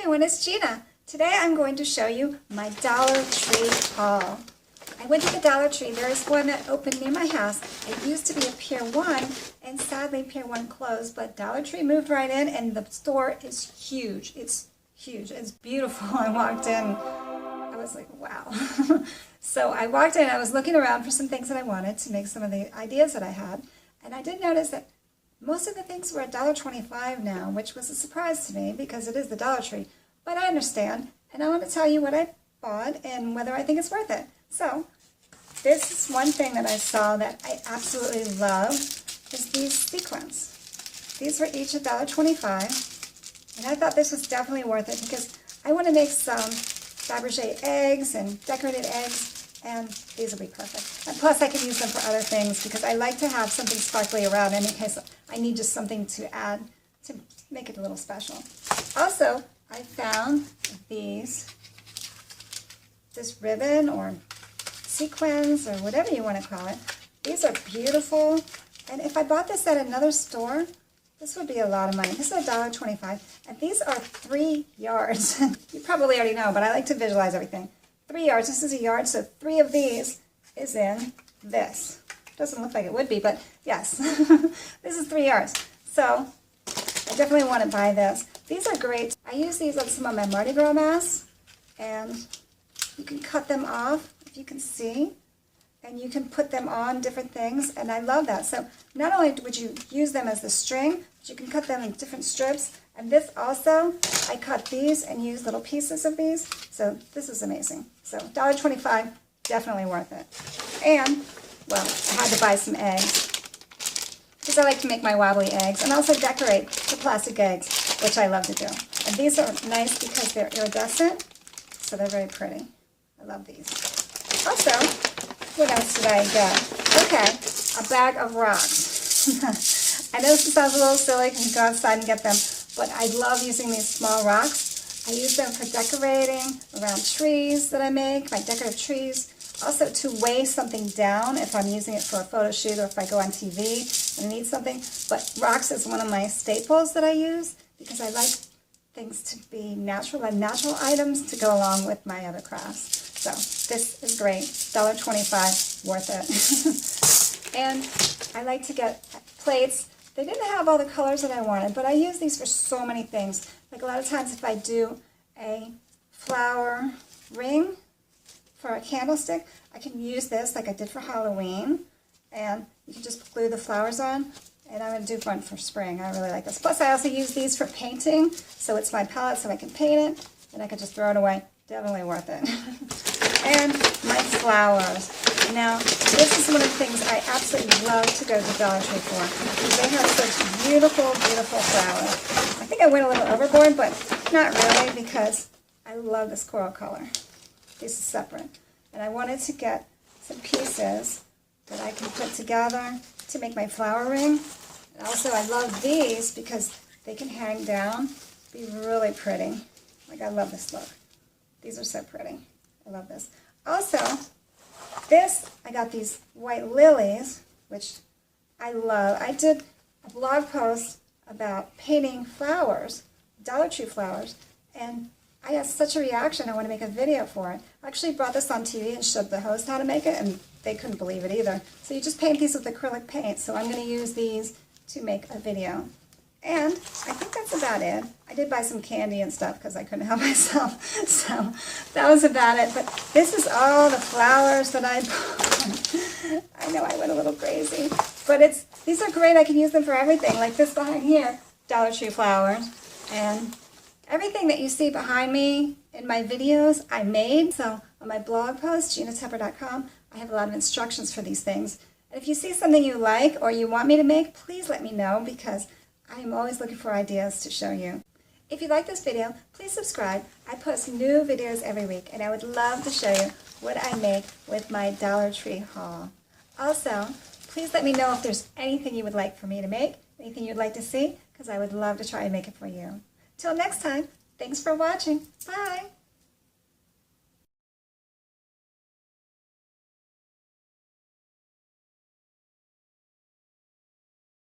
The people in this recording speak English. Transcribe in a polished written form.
everyone, it's Gina. Today I'm going to show you my Dollar Tree haul. I went to the Dollar Tree. There is one that opened near my house. It used to be a Pier 1, and sadly Pier 1 closed, but Dollar Tree moved right in, and the store is huge. It's huge. It's beautiful. I walked in. I was like, wow. So I walked in. I was looking around for some things that I wanted to make some of the ideas that I had, and I did notice that most of the things were $1.25 now, which was a surprise to me because it is the Dollar Tree. But I understand, and I want to tell you what I bought and whether I think it's worth it. So, this is one thing that I saw that I absolutely love, is these sequins. These were each $1.25, and I thought this was definitely worth it because I want to make some Fabergé eggs and decorated eggs, and these will be perfect. And plus I can use them for other things because I like to have something sparkly around in case I need just something to add to make it a little special. Also, I found this ribbon or sequins or whatever you want to call it. These are beautiful, and if I bought this at another store, this would be a lot of money. This is $1.25, and these are 3 yards. You probably already know, but I like to visualize everything. 3 yards. This is a yard, so 3 of these is in this. Doesn't look like it would be, but yes. This is 3 yards. So I definitely want to buy this. These are great. I use these on some of my Mardi Gras masks, and you can cut them off, if you can see, and you can put them on different things, and I love that. So not only would you use them as the string, but you can cut them in different strips. And this also, I cut these and used little pieces of these. So this is amazing. So $1.25, definitely worth it. And, well, I had to buy some eggs because I like to make my wobbly eggs and also decorate the plastic eggs, which I love to do. And these are nice because they're iridescent, so they're very pretty. I love these. Also, what else did I get? Okay, a bag of rocks. I know this sounds a little silly because you go outside and get them, but I love using these small rocks. I use them for decorating around trees that I make, my decorative trees. Also to weigh something down if I'm using it for a photo shoot or if I go on TV and I need something. But rocks is one of my staples that I use because I like things to be natural and natural items to go along with my other crafts. So this is great. $1.25, worth it. And I like to get plates. They didn't have all the colors that I wanted, but I use these for so many things. Like a lot of times if I do a flower ring for a candlestick, I can use this like I did for Halloween, and you can just glue the flowers on, and I'm going to do one for spring. I really like this. Plus I also use these for painting, so it's my palette so I can paint it, and I can just throw it away. Definitely worth it. And my flowers. Now, this is one of the things I absolutely love to go to the Dollar Tree for, because they have such beautiful, beautiful flowers. I think I went a little overboard, but not really, because I love this coral color. This is separate. And I wanted to get some pieces that I can put together to make my flower ring. And also, I love these because they can hang down, be really pretty. Like, I love this look. These are so pretty. I love this. Also, I got these white lilies, which I love. I did a blog post about painting flowers, Dollar Tree flowers, and I had such a reaction. I want to make a video for it. I actually brought this on TV and showed the host how to make it, and they couldn't believe it either. So you just paint these with acrylic paint. So I'm going to use these to make a video. And I think that's about it. I did buy some candy and stuff because I couldn't help myself. So that was about it. But this is all the flowers that I bought. I know I went a little crazy. But these are great. I can use them for everything. Like this behind here, Dollar Tree flowers. And everything that you see behind me in my videos, I made. So on my blog post, ginatepper.com, I have a lot of instructions for these things. And if you see something you like or you want me to make, please let me know because I am always looking for ideas to show you. If you like this video, please subscribe. I post new videos every week, and I would love to show you what I make with my Dollar Tree haul. Also, please let me know if there's anything you would like for me to make, anything you'd like to see, because I would love to try and make it for you. Till next time, thanks for watching. Bye!